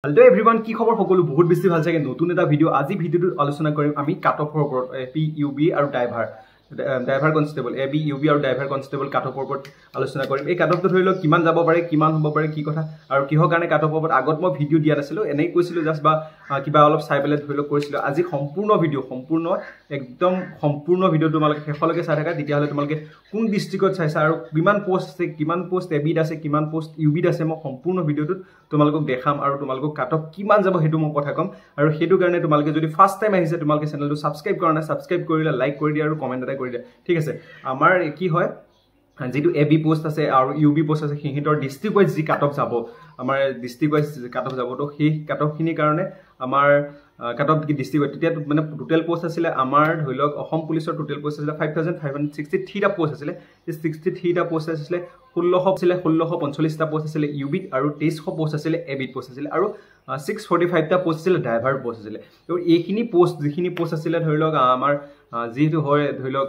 Hello everyone, কি খবৰ সকলো বহুত বেছি ভাল চাগে নতুন এটা ভিডিও আজি ভিডিওটো আলোচনা কৰিম আমি কাটঅফৰ ওপৰত এপি ইউবি আৰু ড্ৰাইভাৰ কনস্টেবল এবি ইউবি আৰু ড্ৰাইভাৰ কনস্টেবল কাটঅফৰ ওপৰত আলোচনা কৰিম এই কাটঅফটো ধৰি লওক কিমান যাব পাৰে কিমান হ'ব পাৰে কি কথা আৰু কিহৰ কাৰণে কাটঅফৰ ওপৰত আগত মই ভিডিও দিয়া নাছিলো এনেই কৈছিলো জাস্ট বা কিবা অলপ চাই পেলাই ধৰি লওক কৰিছিলো আজি সম্পূৰ্ণ একদম সম্পূৰ্ণ ভিডিও তোমালোকে শেষলৈকে চাই থাকা তেতিয়া হলে তোমালোকে কোন ডিস্ট্ৰিক্টত চাইছা আৰু কিমান পোষ্ট আছে কিমান পোষ্ট এবিত আছে কিমান পোষ্ট ইউবিত আছে মই সম্পূৰ্ণ ভিডিওটোত তোমালোকক দেখাম আৰু তোমালোকক কাটঅফ কিমান যাব হেতু মই কথা কম আৰু হেতু কাৰণে তোমালোকে যদি ফাৰ্স্ট টাইম আহিছে তোমালোকে চেনেলটো সাবস্ক্ৰাইব কৰা না সাবস্ক্ৰাইব কৰিলে লাইক কৰি দিয়া আৰু কমেন্ট এটা কৰি দিয়া ঠিক আছে আমাৰ কি হয় যেটো এবি পোষ্ট আছে আৰু ইউবি পোষ্ট আছে হিহিতৰ ডিস্ট্ৰিক্ট ওয়াইজ জি কাটঅফ যাব আমাৰ ডিস্ট্ৰিক্ট ওয়াইজ কাটঅফ যাব তো সেই কাটঅফ খিনি কাৰণে আমাৰ কাটঅফ কি ডিস্ট্ৰিক্ট তেতিয়া মানে টোটাল পোষ্ট আছিল আমাৰ ধৰি লওক অসম পুলিচৰ টোটাল পোষ্ট আছিল 5563 টা পোষ্ট আছিল এই 63 টা পোষ্ট আছিল 1645 টা পোষ্ট আছিল ইউবিত আৰু 2300 পোষ্ট আছিল এবিত পোষ্ট আছিল আৰু 645 টা পোষ্ট আছিল ড্ৰাইভাৰ পোষ্ট আছিল তো এইখিনি পোষ্ট যিখিনি পোষ্ট আছিল ধৰি লওক আমাৰ যেটো হয় ধৰি লওক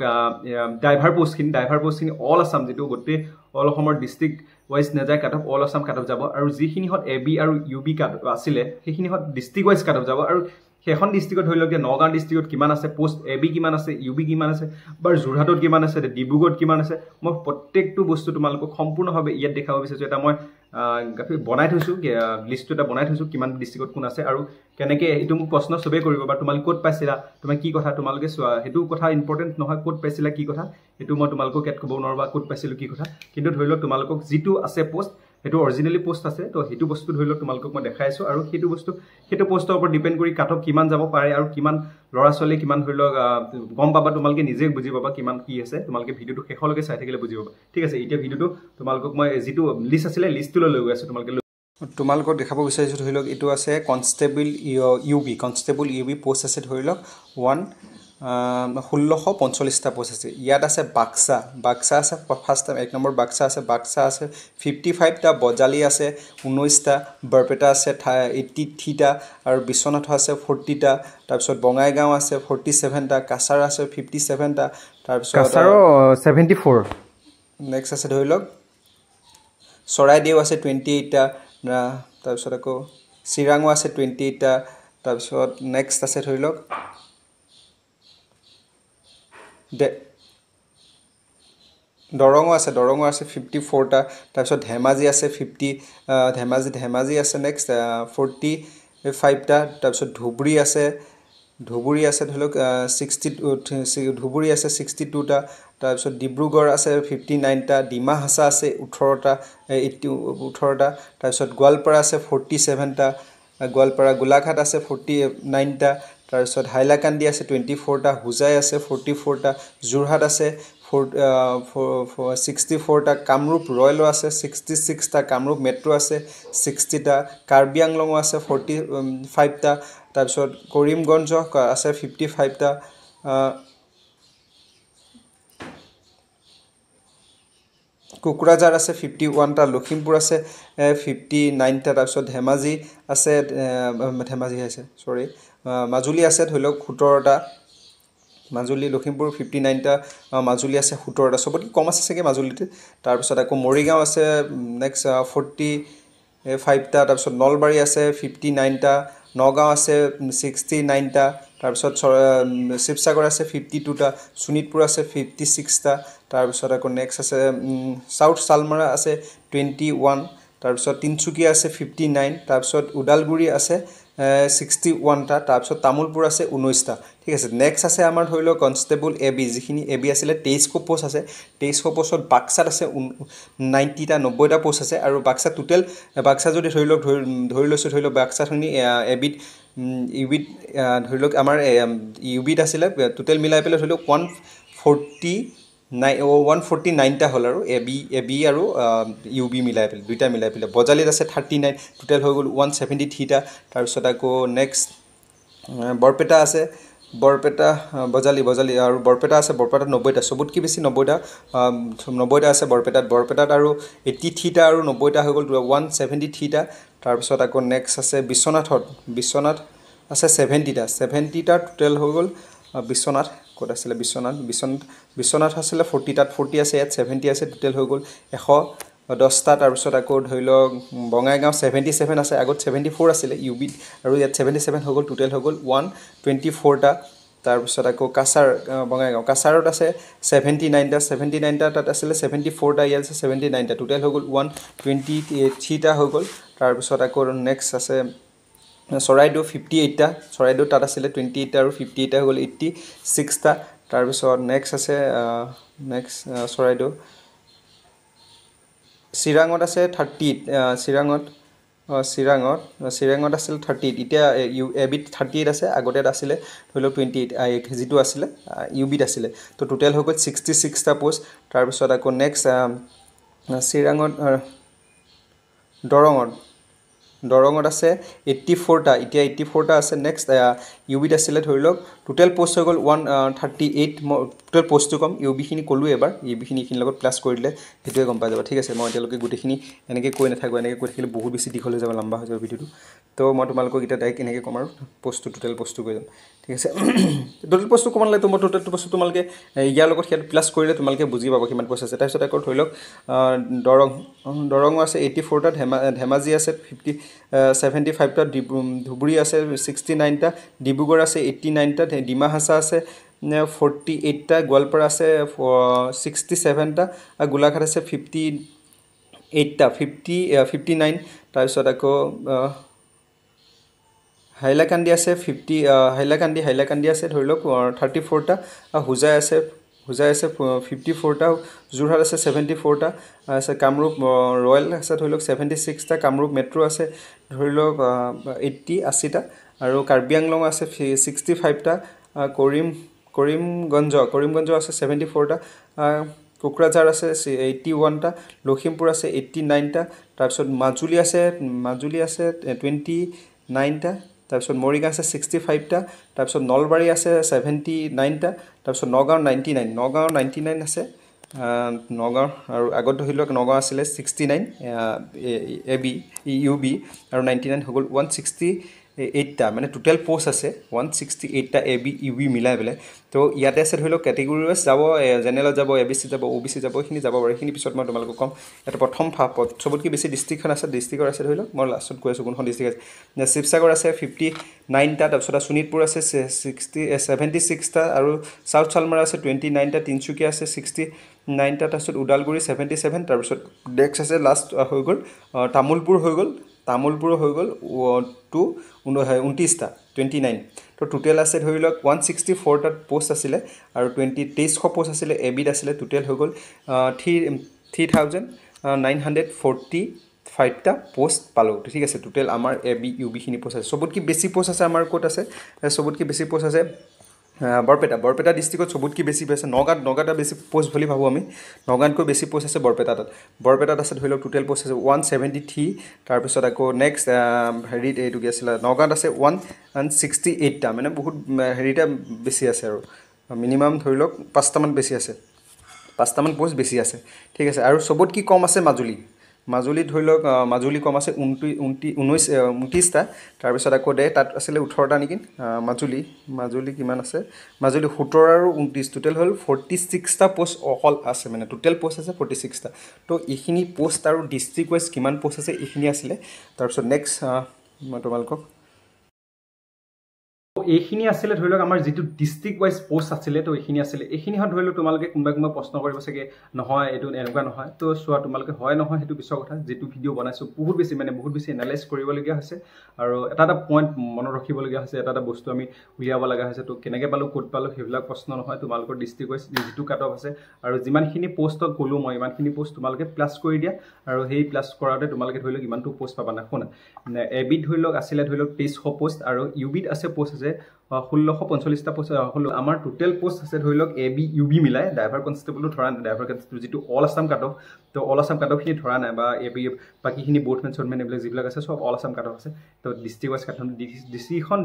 ড্ৰাইভাৰ পোষ্টখিনি অল আসাম যেটো গতে অল অসমৰ ডিস্ট্ৰিক্ট ওয়াইজ নেজাই কাটঅফ অল আসাম কাটঅফ যাব আৰু যিখিনি হত এবি আৰু ইউবি কাটঅফ আছিল সেইখিনি হত ডিস্ট্ৰিক্ট ওয়াইজ কাটঅফ যাব আৰু হেখন ডিস্ট্ৰিক্টত ধৰি লওক নগাঁও ডিস্ট্ৰিক্টত কিমান আছে পোষ্ট এবি কিমান আছে ইউবি কিমান আছে বা যোৰহাটত কিমান আছে ডিব্ৰুগড়ত কিমান আছে মই প্ৰত্যেকটো বস্তু তোমালোকক সম্পূৰ্ণভাৱে ইয়াত দেখাব বিচাৰিছো এটা মই বনাই থৈছো লিষ্টটো এটা বনাই থৈছো কিমান ডিস্ট্ৰিক্টত কোন আছে আৰু কেনেকে এটো মোক প্ৰশ্ন সবে কৰিব বা তোমালোক ক'ত পাইছিলা তুমি কি কথা তোমালোকে হেতু কথা ইম্পৰ্টেন্ট নহয় ক'ত পাইছিলা কি কথা এটো মই তোমালোকক কেট ক'ব নোৱাৰবা ক'ত পাইছিলো কি কথা কিন্তু ধৰি লওক তোমালোকক যিটো আছে পোষ্ট হেতু অৰিজিনালি পোষ্ট আছে তো হেতু বস্তু ধৰি লওক তোমালোকক মই দেখাইছো আৰু হেতু পোষ্টৰ ওপৰত ডিপেন্ড কৰি কাটঅফ কিমান যাব পাৰে আৰু কিমান লৰা চলে কিমান ধৰি লওক গম পাবা তোমালোকে নিজে বুজি পাবা কিমান কি আছে তোমালোকে ভিডিওটো শেষলৈকে চাই থাকিলে বুজি পাবা ঠিক আছে এতিয়া ভিডিওটো তোমালোকক মই যিটো লিষ্ট আছিল লিষ্টটো লৈ গৈছো তোমালোকক দেখাব বিচাৰিছো ধৰি লওক এটো আছে কনস্টেবল ইউবি পোষ্ট আছে ধৰি লওক 1645 টা পোষ্ট আছে ইয়াত আছে বাক্সা আছে ফাৰ্স্ট টাইম এক নম্বৰ বাক্সা আছে 55 টা বজালি আছে 19 টা বৰপেটা আছে 83 টা আৰু বিশ্বনাথ আছে 40 টা তাৰ পিছত বঙাইগাঁও আছে 47 টা কাছাৰ আছে 57 টা তাৰ পিছত কাছাৰ 74 নেক্সট আছে ধৰি লওক চৰাইদেউ আছে 28 টা তাৰ পিছত আকৌ চিৰাংও আছে 28 টা তাৰ পিছত নেক্সট আছে ধৰি লওক দৰং আছে 54 টা তাৰ পিছত ধেমাজি আছে 50 ধেমাজি আছে নেক্সট 45 টা তাৰ পিছত ধুবুৰী আছে ধৰি লওক 60 ধুবুৰী আছে 62 টা তাৰ পিছত ডিব্ৰুগড় আছে 59 টা ডিমা হাছা আছে 18 টা তাৰ পিছত গোৱালপাৰা আছে 47 টা গোৱালপাৰা গোলাঘাট আছে 49 টা তাৰ পিছত হাইলাকান্দি আছে 24 টা হুজাই আছে 44 টা যোৰহাট আছে 64 টা কামৰূপ ৰয়েল আছে 66 টা কামৰূপ মেট্ৰো আছে 60 টা কাৰ্বি আংলং আছে 45 টা তাৰ পিছত কৰিমগঞ্জ আছে 55 টা কোকৰাঝাৰ আছে 51 টা লখিমপুৰ আছে 59 টা তাৰ পিছত ধেমাজি আছে মাজুলী আছে ধৰি লওক 17 টা মাজুলী লখিমপুৰ 59 টা মাজুলী আছে 17 টা সবত কম আছে সকে মাজুলীতে তাৰ পিছত আকৌ মৰিগাঁও আছে নেক্সট 45 টা তাৰ পিছত নলবাৰী আছে 59 টা নগাঁও আছে 69 টা তাৰ পিছত শিৱসাগৰ আছে 52 টা শোণিতপুৰ আছে 56 টা তাৰ পিছত আকৌ নেক্সট আছে সাউথ সালমাৰা আছে 21 তাৰ পিছত তিনচুকীয়া আছে 59 তাৰ পিছত উদালগুৰি আছে 61 টা তাৰ পিছত তামুলপুৰ আছে 19 টা ঠিক আছে নেক্সট আছে আমাৰ ধৰি লওক কনস্টেবল এবি যিখিনি এবি আছিল 2300 পোষ্ট আছে 2300 পোষ্টত বাক্সাত আছে 90 টা 90 টা পোষ্ট আছে আৰু বাক্সা টোটাল বাক্সা যদি ধৰি লওক বাক্সাখিনি এবিত ইউবিত ধৰি লওক আমাৰ ইউবিত আছিল টোটাল মিলাই পেলাই ধৰি লওক 149 টা হল আৰু এবি আৰু ইউবি মিলাই পেলাই দুইটা মিলাই পেলাই বজালিত আছে 39 টোটাল হৈ গল 173 টা তাৰ পিছত আকৌ নেক্সট বৰপেটা আছে বজালি আৰু বৰপেটা আছে বৰপেটা 90 টা সবত কি বেছি 90 টা আছে বৰপেটাত আৰু 83 টা আৰু 90 টা হৈ গল 173 টা তাৰ পিছত আকৌ নেক্সট আছে বিশ্বনাথ আছে 70 টা টোটাল হৈ গল বিশ্বনাথ কোড আছিল বিশ্বনাথ আছিল 40 তাত 40 আছে ইয়াত 70 আছে টোটাল হৈ গল 10টা তাৰপিছত আকৌ ধৰি লওক বঙাইগাঁও 77 আছে আগত 74 আছিলে ইউবি আৰু ইয়াত 77 হৈ গ'ল টোটেল হৈ গ'ল 124টা তাৰপিছত আকৌ কাছাৰ বঙাইগাঁও কাছাৰত আছে 79টা তাত আছিলে 74টা ইয়াত আছে 79টা টোটেল হৈ গ'ল 123টা হৈ গ'ল তাৰপিছত আকৌ নেক্সট আছে চৰাইদেউ 58টা চৰাইদেউ তাত আছিলে 28টা আৰু 58টা হৈ গ'ল 86টা তাৰপিছত নেক্সট আছে নেক্সট চৰাইদেউ চিৰাঙত আছে 30 চিৰাঙত আছিল 30 এতিয়া এবিট 38 আছে আগতে আছিলে ধৰি লওক 28 যিটো আছিলে ইউবিট আছিলে তো টোটেল হৈ গ'ল 66টা পোষ্ট তাৰপিছত আকৌ নেক্সট চিৰাঙত দৰঙত আছে 84টা এতিয়া 84টা আছে নেক্সট ইউবিট আছিলে ধৰি লওক টোটেল পোষ্ট হৈ গ'ল 138 টোটেল পোষ্টটো কম ইউবিখিনি ক'লোঁ এবাৰ ইউবিখিনি এইখিনিৰ লগত প্লাছ কৰি দিলে সেইটোৱে গম পাই যাব ঠিক আছে মই এতিয়ালৈকে গোটেইখিনি এনেকৈ কৈ নাথাকোঁ এনেকৈ কৈ থাকিলে বহুত বেছি দীঘল হৈ যাব লম্বা হৈ যাব ভিডিঅ'টো তো মই তোমালোকক এতিয়া ডাইৰেক্ট এনেকৈ ক'ম আৰু টোটেল পোষ্টটো কৈ যাম ঠিক আছে টোটেল পোষ্টটো ক'ব নালাগে মই টোটেল পোষ্টটো তোমালোকে ইয়াৰ লগত সিহঁত প্লাছ কৰিলে তোমালোকে বুজি পাব কিমান পোষ্ট আছে তাৰপিছত আকৌ ধৰি লওক দৰঙো আছে 84টা ধেমাজি আছে 75টা ধুবুৰী আছে 69টা ডিব্ৰুগড় আছে 89টা ডিমা হাছা আছে 48টা গোৱালপাৰা আছে 67টা আৰু গোলাঘাট আছে 59 তাৰপিছত আকৌ হাইলাকান্দি আছে 50 হাইলাকান্দি আছে ধৰি লওক 34টা হোজাই আছে 54টা যোৰহাট আছে 74টা আছে কামৰূপ ৰয়েল আছে ধৰি লওক 76টা কামৰূপ মেট্ৰ' আছে ধৰি লওক 80টা আৰু কাৰ্বি আংলং আছে 65টা কৰিমগঞ্জ আছে 74টা কোকৰাঝাৰ আছে 81টা লখিমপুৰ আছে 89টা তাৰপিছত মাজুলী আছে 29টা তাৰপিছত মৰিগাঁও আছে 65টা তাৰপিছত নলবাৰী আছে 79টা তাৰপিছত নগাঁও 99 আছে নগাঁও আৰু আগত ধৰি লওক নগাঁও আছিলে 69 ইউবি আৰু 99 হৈ গ'ল 168টা মানে টোটেল পোষ্ট আছে 168টা ইউবি মিলাই পেলাই তো ইয়াতে আছে ধৰি লওক কেটেগৰী ৱাইজ যাব জেনেৰেলত যাব এবিচি যাব অবিচি যাব এইখিনি যাব বাৰু এইখিনি পিছত মই তোমালোকক ক'ম এটা প্ৰথম চবতকৈ বেছি ডিষ্ট্ৰিক্টখন আছে ডিষ্ট্ৰিক্টৰ আছে ধৰি লওক মই লাষ্টত কৈ আছোঁ কোনখন ডিষ্ট্ৰিক্ট আছে শিৱসাগৰ আছে 59টা তাৰপিছত শোণিতপুৰ আছে 76টা আৰু চাউথ চালমাৰা আছে 29টা তিনিচুকীয়া আছে 69টা তাৰপিছত ওদালগুৰি 77 তাৰপিছত নেক্সট আছে লাষ্ট হৈ গ'ল তামোলপুৰ হৈ গ'ল 29টা 29 তো টোটেল আছে ধৰি লওক 164টা পোষ্ট আছিলে আৰু 2300 পোষ্ট আছিলে এবিট আছিলে টোটেল হৈ গ'ল 3945টা পোষ্ট পালোঁ ঠিক আছে টোটেল আমাৰ এবি ইউবিখিনি পোষ্ট আছে চবতকৈ বেছি পোষ্ট আছে আমাৰ ক'ত আছে চবতকৈ বেছি পোষ্ট আছে বৰপেটা ডিষ্ট্ৰিক্টত চবতকৈ বেছি আছে নগাঁৱত বেছি পোষ্ট বুলি ভাবোঁ আমি নগাঁৱতকৈ বেছি পোষ্ট আছে বৰপেটাত আছে ধৰি লওক টোটেল পোষ্ট আছে 173 তাৰপিছত আকৌ নেক্সট হেৰিত এইটো কি আছিলে নগাঁৱত আছে 168টা মানে বহুত হেৰিটা বেছি আছে আৰু মিনিমাম ধৰি লওক 5টামান বেছি আছে 5টামান পোষ্ট বেছি আছে ঠিক আছে আৰু চবতকৈ কম আছে মাজুলীত ধৰি লওক মাজুলী কম আছে 29টা তাৰপিছত আকৌ তাত আছিলে 18টা নেকি মাজুলী কিমান আছে মাজুলী 17 আৰু 29 টোটেল হ'ল 46টা পোষ্ট অকল আছে মানে টোটেল পোষ্ট আছে 46টা তো এইখিনি পোষ্ট আৰু ডিষ্ট্ৰিক্ট ৱাইজ কিমান পোষ্ট আছে এইখিনি আছিলে তাৰপিছত নেক্সট মই তোমালোকক এইখিনি আছিলে ধৰি লওক আমাৰ যিটো ডিষ্ট্ৰিক্ট ৱাইজ পোষ্ট আছিলে তো এইখিনি আছিলে এইখিনি ধৰি লওক তোমালোকে কোনোবা প্ৰশ্ন কৰিব চাগে নহয় এইটো এনেকুৱা নহয় তো চোৱা তোমালোকে হয় নহয় সেইটো পিছৰ কথা যিটো ভিডিঅ' বনাইছোঁ বহুত বেছি এনালাইজ কৰিবলগীয়া হৈছে আৰু এটা পইণ্ট মনত ৰাখিবলগীয়া হৈছে এটা বস্তু আমি উলিয়াব লগা হৈছে তো কেনেকৈ পালোঁ ক'ত পালোঁ সেইবিলাক প্ৰশ্ন নহয় তোমালোকৰ ডিষ্ট্ৰিক্ট ৱাইজ যিটো কাট অফ আছে আৰু যিমানখিনি পোষ্টত ক'লোঁ মই ইমানখিনি পোষ্ট তোমালোকে প্লাছ কৰি দিয়া আৰু সেই প্লাছ কৰাওঁতে তোমালোকে ধৰি লওক ইমানটো পোষ্ট পাবা না শুনা এবিট ধৰি লওক আছিলে ধৰি লওক 2300 পোষ্ট আৰু ইউবিট আছে পোষ্ট আছে 1645টা পোষ্ট আমাৰ টোটেল পোষ্ট আছে ধৰি লওক এবি ইউবি মিলাই ড্ৰাইভাৰ কনষ্টেবলো ধৰা নাই ড্ৰাইভাৰ কনষ্টেবল যিটো অল আছাম কাট অফ তো অল আছাম কাট অফখিনি ধৰা নাই বা এবি বাকীখিনি বোৰ্ডমেন চৰ্টমেন এইবিলাক যিবিলাক আছে চব অল আছাম কাট অফ আছে তো district wise cut off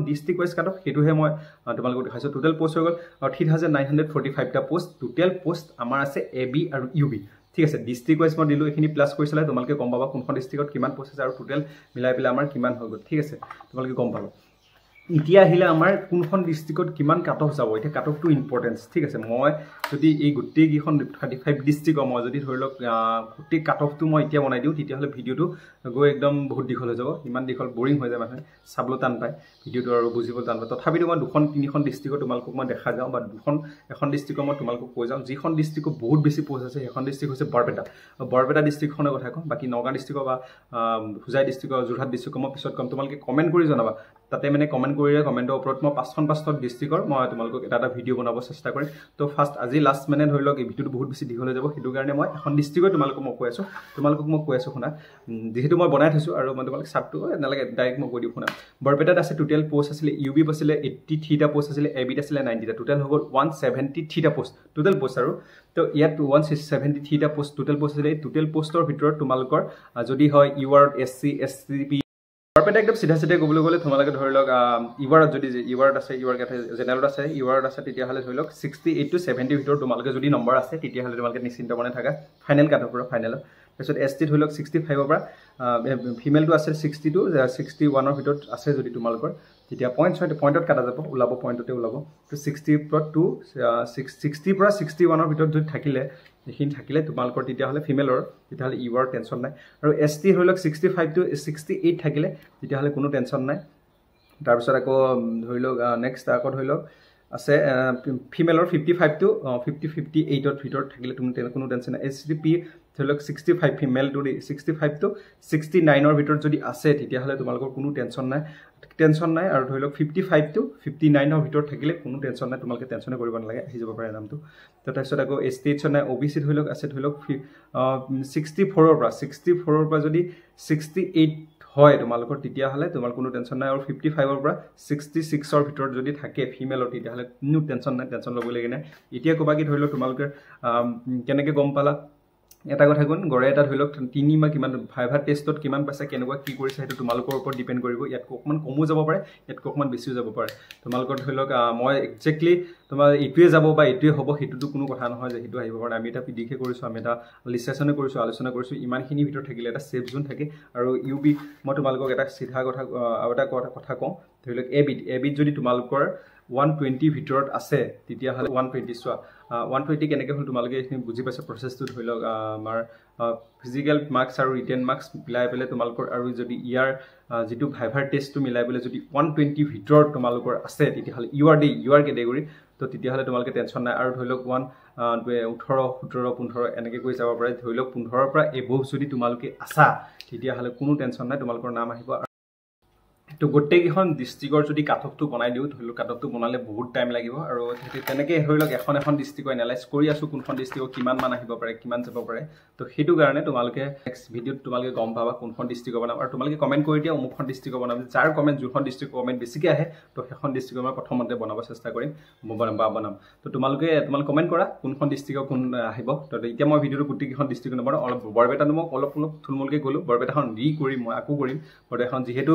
district wise cut off সেইটোহে মই তোমালোকক দেখাইছোঁ টোটেল পোষ্ট হৈ গ'ল 3945টা পোষ্ট টোটেল পোষ্ট আমাৰ আছে এবি আৰু ইউবি ঠিক আছে ডিষ্ট্ৰিক্ট ৱাইজ মই দিলোঁ এইখিনি প্লাছ কৰি চালে তোমালোকে গম পাবা কোনখন ডিষ্ট্ৰিক্টত কিমান পোষ্ট আছে আৰু টোটেল মিলাই পেলাই আমাৰ কিমান হৈ গ'ল ঠিক আছে তোমালোকে গম পাবা এতিয়া আহিলে আমাৰ কোনখন ডিষ্ট্ৰিক্টত কিমান কাট অফ যাব এতিয়া কাট অফটো ইম্পৰ্টেঞ্চ ঠিক আছে মই যদি এই গোটেইকেইখন 35 ডিষ্ট্ৰিক্টৰ মই যদি ধৰি লওক গোটেই কাট অফটো মই এতিয়া বনাই দিওঁ তেতিয়াহ'লে ভিডিঅ'টো গৈ একদম বহুত দীঘল হৈ যাব ইমান দীঘল বৰিং হৈ যায় মানুহে চাবলৈ টান পায় ভিডিঅ'টো আৰু বুজিবলৈ টান পায় তথাপিতো মই 2-3খন ডিষ্ট্ৰিক্টত তোমালোকক মই দেখা যাওঁ বা এখন ডিষ্ট্ৰিক্টত মই তোমালোকক কৈ যাওঁ যিখন ডিষ্ট্ৰিক্টত বহুত বেছি পোষ্ট আছে সেইখন ডিষ্ট্ৰিক্ট হৈছে বৰপেটা ডিষ্ট্ৰিক্টখনৰ কথা কওঁ বাকী নগাঁও ডিষ্ট্ৰিক্ট বা হোজাই ডিষ্ট্ৰিক্ট যোৰহাট ডিষ্ট্ৰিক্ট মই পিছত ক'ম তোমালোকে কমেণ্ট কৰি জনাবা তাতে মানে কমেণ্ট কৰিলে কমেণ্টৰ ওপৰত মই 5খন ডিষ্ট্ৰিক্টৰ মই তোমালোকক এটা ভিডিঅ' বনাব চেষ্টা কৰিম তো ফাৰ্ষ্ট আজি লাষ্ট মানে ধৰি লওক এই ভিডিঅ'টো বহুত বেছি দীঘল হৈ যাব সেইটো কাৰণে মই এখন ডিষ্ট্ৰিক্টত তোমালোকক মই কৈ আছোঁ শুনা যিহেতু মই বনাই থৈছোঁ আৰু মই তোমালোক চাপটো নালাগে ডাইৰেক্ট মই কৈ দিওঁ শুনা বৰপেটাত আছে টোটেল পোষ্ট আছিলে ইউবি আছিলে 83টা পোষ্ট আছিলে এবিত আছিলে 90টা টোটেল হৈ গ'ল 173টা পোষ্ট টোটেল পোষ্ট আৰু তো ইয়াত 173টা পোষ্ট টোটেল পোষ্ট আছিলে টোটেল পোষ্টৰ ভিতৰত তোমালোকৰ যদি হয় ইউআৰ এছচি এছচিপি বৰপেটা একদম চিধা ক'বলৈ গ'লে তোমালোকে ধৰি লওক ইউআৰত যদি ইউআৰত আছে ইউআৰ জেনেৰেলত আছে ইউআৰত আছে তেতিয়াহ'লে ধৰি লওক 68 to 70 ভিতৰত তোমালোকে যদি নম্বৰ আছে তেতিয়াহ'লে তোমালোকে নিশ্চিন্ত মনে থাকা ফাইনেল কাটৰ পৰা ফাইনেলত তাৰপিছত এছটি ধৰি লওক 65ৰ পৰা ফিমেলটো আছে 60 to 61ৰ ভিতৰত আছে যদি তোমালোকৰ তেতিয়া পইণ্টত কাটা যাব ওলাব পইণ্টতে ওলাব তো 60 পৰা 61ৰ ভিতৰত যদি থাকিলে এইখিনি থাকিলে তোমালোকৰ তেতিয়াহ'লে ফিমেলৰ তেতিয়াহ'লে ইউআৰ টেনশ্যন নাই আৰু এছটি ধৰি লওক 65 to 68 থাকিলে তেতিয়াহ'লে কোনো টেনশ্যন নাই তাৰপিছত আকৌ ধৰি লওক নেক্সট আকৌ ধৰি লওক আছে ফিমেলৰ 55 to 58ৰ ভিতৰত থাকিলে তুমি কোনো টেনশ্যন নাই এছচিপি ধৰি লওক 65 ফিমেলটো 65 to 69ৰ ভিতৰত যদি আছে তেতিয়াহ'লে তোমালোকৰ কোনো টেনশ্যন নাই আৰু ধৰি লওক 55 to 59ৰ ভিতৰত থাকিলে কোনো টেনশ্যন নাই তোমালোকে টেনশ্যনে কৰিব নালাগে আহি যাব পাৰে নামটো তাৰপিছত আকৌ এছ টি এইচৰ নাই অ' বি চি ধৰি লওক আছে ধৰি লওক 64ৰ পৰা যদি 68 হয় তোমালোকৰ তেতিয়াহ'লে তোমাৰ কোনো টেনশ্যন নাই আৰু 55ৰ পৰা 66ৰ ভিতৰত যদি থাকে ফিমেলৰ তেতিয়াহ'লে কোনো টেনশ্যন নাই টেনশ্যন ল'বলগীয়া নাই এতিয়া ক'বা কি ধৰি লওক তোমালোকে কেনেকৈ গম পালা এটা কথা কোন গড়ে এটা ধৰি লওক 3 বা কিমান ভাইভা টেষ্টত কিমান পাইছে কেনেকুৱা কি কৰিছে সেইটো তোমালোকৰ ওপৰত ডিপেণ্ড কৰিব ইয়াত অকণমান কমো যাব পাৰে ইয়াত অকণমান বেছিও যাব পাৰে তোমালোকৰ ধৰি লওক মই একজেক্টলি তোমাৰ এইটোৱে যাব বা এইটোৱে হ'ব সেইটোতো কোনো কথা নহয় যে সেইটো আহিব পাৰে আমি এটা পিডিকে কৰিছোঁ আমি এটা লিষ্টেশ্যনে কৰিছোঁ আলোচনা কৰিছোঁ ইমানখিনি ভিতৰত থাকিলে এটা ছেফ জোন থাকে আৰু ইউবি মই তোমালোকক এটা চিধা কথা আৰু এটা কথা কওঁ ধৰি লওক এবিট যদি তোমালোকৰ 120 ভিতৰত আছে তেতিয়াহ'লে 120 চোৱা 120 কেনেকৈ হ'ল তোমালোকে এইখিনি বুজি পাইছে প্ৰচেছটো ধৰি লওক আমাৰ ফিজিকেল মাৰ্কছ আৰু ৰিটেন মাৰ্কছ মিলাই পেলাই তোমালোকৰ আৰু যদি ইয়াৰ যিটো ভাইভাৰ টেষ্টটো মিলাই পেলাই যদি 120 ভিতৰত তোমালোকৰ আছে তেতিয়াহ'লে ইউআৰ কেটেগৰী তো তেতিয়াহ'লে তোমালোকে টেনশ্যন নাই আৰু ধৰি লওক 18 17 15 এনেকৈ কৰি যাব পাৰে ধৰি লওক 15ৰ পৰা এবভ যদি তোমালোকে আছা তেতিয়াহ'লে কোনো টেনশ্যন নাই তোমালোকৰ নাম আহিব তো গোটেইকেইখন ডিষ্ট্ৰিক্টৰ যদি কাট অফটো বনাই দিওঁ ধৰি লওক কাট অফটো বনালে বহুত টাইম লাগিব আৰু তেনেকৈ ধৰি লওক এখন ডিষ্ট্ৰিক্ট এনালাইজ কৰি আছোঁ কোনখন ডিষ্ট্ৰিক্টত কিমান মান আহিব পাৰে কিমান যাব পাৰে তো সেইটো কাৰণে তোমালোকে নেক্সট ভিডিঅ'ত তোমালোকে গম পাবা কোনখন ডিষ্ট্ৰিক্টৰ বনাম আৰু তোমালোকে কমেণ্ট কৰি দিয়া অমুকখন ডিষ্ট্ৰিক্টৰ বনাম যাৰ কমেণ্ট যোনখন ডিষ্ট্ৰিক্টৰ কমেণ্ট বেছিকৈ আহে তো সেইখন ডিষ্ট্ৰিক্টৰ মই প্ৰথমতে বনাব চেষ্টা কৰিম বনাম তো তোমালোকে কমেণ্ট কৰা কোনখন ডিষ্ট্ৰিক্টৰ কোন আহিব তো এতিয়া মই ভিডিঅ'টো গোটেইকেইখন ডিষ্ট্ৰিক্ট নবনাওঁ অলপ বৰপেটাটো মই অলপ থুলমূলকৈ গ'লোঁ বৰপেটাখন কৰিম মই আকৌ কৰিম বৰপেটাখন যিহেতু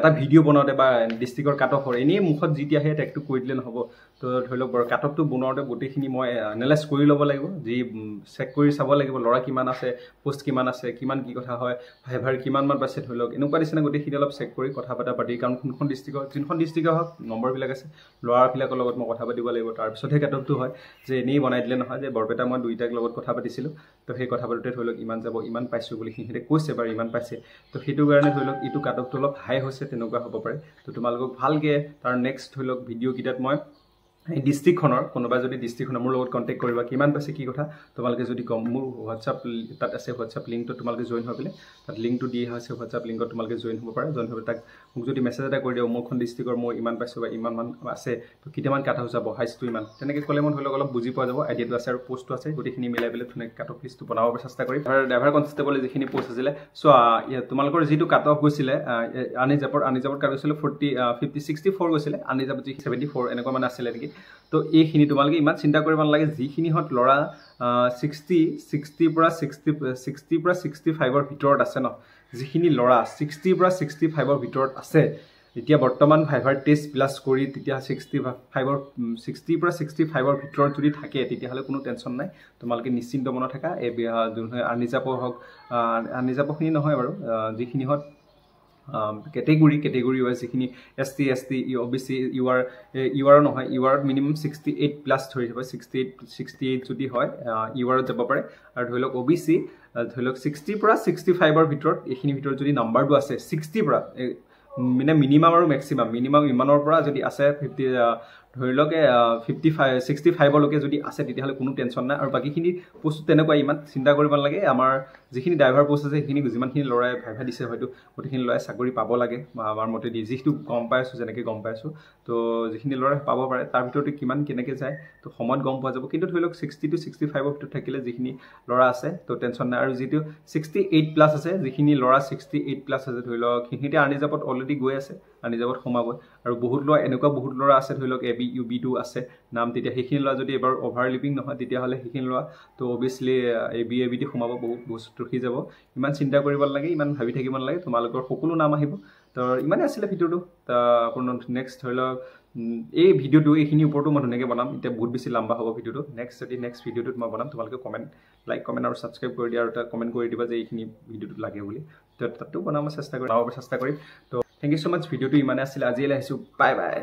এটা ভিডিঅ' বনাওঁতে বা ডিষ্ট্ৰিক্টৰ কাট অফৰ এনেই মুখত যি আহে টেগটো কৰি দিলে নহ'ব তো ধৰি লওক কাট অফটো বনাওঁতে গোটেইখিনি মই এনালাইজ কৰি ল'ব লাগিব যি চেক কৰি চাব লাগিব ল'ৰা কিমান আছে পোষ্ট কিমান আছে কিমান কি কথা হয় ভাইভাৰ কিমান মান পাইছে ধৰি লওক এনেকুৱা নিচিনা গোটেইখিনি অলপ চেক কৰি কথা পাতি কাৰণ যোনখন ডিষ্ট্ৰিক্টৰ হওক নম্বৰবিলাক আছে ল'ৰাবিলাকৰ লগত মই কথা পাতিব লাগিব তাৰপিছতহে কাট অফটো হয় যে এনেই বনাই দিলে নহয় যে বৰপেটা মই 2টাক লগত কথা পাতিছিলোঁ তো সেই কথা পাতোঁতে ধৰি লওক ইমান যাব ইমান পাইছোঁ বুলি সিহঁতে কৈছে বাৰু ইমান পাইছে তো সেইটো কাৰণে ধৰি লওক এইটো কাট অফটো অলপ হাই হৈছে তেনেকুৱা হ'ব পাৰে তো তোমালোকক ভালকৈ তাৰ নেক্সট ধৰি লওক ভিডিঅ'কেইটাত মই এই ডিষ্ট্ৰিক্টখনৰ কোনোবা যদি ডিষ্ট্ৰিক্টখনৰ মোৰ লগত কণ্টেক্ট কৰিবা কিমান পাইছে কি কথা তোমালোকে যদি কম মোৰ হোৱাটছআপ তাত আছে হোৱাটছআপ লিংকটো তোমালোকে জইন হৈ পেলাই তাত লিংকটো দিয়া হৈছে হোৱাটছআপ লিংকত তোমালোকে জইন হ'ব পাৰে জইন হৈ তাক মোক যদি মেছেজ এটা কৰি দিওঁ মোৰখন ডিষ্ট্ৰিক্টৰ মই ইমান পাইছোঁ বা ইমান মান আছে তো কেতিয়ামান কাট অফ যাব হাইষ্টটো ইমান তেনেকৈ ক'লে মই ধৰি লওক অলপ বুজি পোৱা যাব আইডিয়াটো আছে আৰু পোষ্টটো আছে গোটেইখিনি মিলাই পেলাই ধুনীয়াকৈ কাট অফ লিষ্টটো বনাব চেষ্টা কৰিম আৰু ড্ৰাইভাৰ কনষ্টেবল যিখিনি পোষ্ট আছিলে চ' তোমালোকৰ যিটো কাট অফ গৈছিলে আনিজাপত কাট গৈছিলে 64 গৈছিলে আনিজাপত যি 74 এনেকুৱা মানে আছিলে নেকি তো এইখিনি তোমালোকে ইমান চিন্তা কৰিব নালাগে যিখিনিহঁত ল'ৰা 60 পৰা 65ৰ ভিতৰত আছে ন যিখিনি ল'ৰা 60 পৰা 65ৰ ভিতৰত আছে এতিয়া বৰ্তমান ভাইভাৰ টেষ্ট প্লাছ কৰি তেতিয়া 60 পৰা 65ৰ ভিতৰত যদি থাকে তেতিয়াহ'লে কোনো টেনশ্যন নাই তোমালোকে নিশ্চিন্ত মনত থাকা এই আনিজাপৰ হওক আনিজাপৰখিনি নহয় বাৰু যিখিনিহঁত কেটেগৰী ৱাইজ যিখিনি SC ST OBC UR নহয় UR মিনিমাম 68 প্লাছ ধৰি যাব 68 যদি হয় URত যাব পাৰে আৰু ধৰি লওক OBC ধৰি লওক 60 পৰা 65ৰ ভিতৰত এইখিনি ভিতৰত যদি নাম্বাৰটো আছে 60 পৰা মানে মিনিমাম আৰু মেক্সিমাম মিনিমাম ইমানৰ পৰা যদি আছে 50 ধৰি লওক 65 লৈকে যদি আছে তেতিয়াহ'লে কোনো টেনশ্যন নাই আৰু বাকীখিনি পোষ্ট তেনেকুৱা ইমান চিন্তা কৰিব নালাগে আমাৰ যিখিনি ড্ৰাইভাৰ পোষ্ট আছে সেইখিনি যিমানখিনি ল'ৰাই ভাইভা দিছে হয়তো গোটেইখিনি ল'ৰাই চাকৰি পাব লাগে আমাৰ মতে দি যিটো গম পাই আছোঁ যেনেকৈ গম পাই আছোঁ তো যিখিনি ল'ৰাই পাব পাৰে তাৰ ভিতৰতে কিমান কেনেকৈ যায় তো সময়ত গম পোৱা যাব কিন্তু ধৰি লওক 60 to 65ৰ ভিতৰত থাকিলে যিখিনি ল'ৰা আছে তো টেনশ্যন নাই আৰু যিটো 68 প্লাছ আছে যিখিনি ল'ৰা 68 প্লাছ আছে ধৰি লওক সেইখিনি আৰ্নিজাবত অলৰেডি গৈ আছে আৰ্নিজাবত সোমাবই আৰু বহুত ল'ৰা এনেকুৱা বহুত ল'ৰা আছে ধৰি লওক AB UB2 আছে নাম তেতিয়া সেইখিনি ল'ৰা যদি এবাৰ অভাৰলিপিং নহয় তেতিয়াহ'লে সেইখিনি ল'ৰা তো অভিয়াছলি ABD সোমাব বহুত বস্তু ৰখি যাব ইমান চিন্তা কৰিব নালাগে ইমান ভাবি থাকিব নালাগে তোমালোকৰ সকলো নাম আহিব তো ইমানে আছিলে ভিডিঅ'টো আপোনাৰ নেক্সট ধৰি লওক এই ভিডিঅ'টো এইখিনি ওপৰতো মই ধুনীয়াকৈ বনাম এতিয়া বহুত বেছি লম্বা হ'ব ভিডিঅ'টো নেক্সট ভিডিঅ'টোত মই বনাম তোমালোকে লাইক কমেণ্ট আৰু ছাবস্ক্ৰাইব কৰি দিয়া আৰু এটা কমেণ্ট কৰি দিবা যে এইখিনি ভিডিঅ'টোত লাগে বুলি তো তাতো বনাব চেষ্টা কৰিম তো থেংক ইউ ছ' মাছ ভিডিঅ'টো ইমানে আছিলে আজিলৈ আহিছোঁ বাই বাই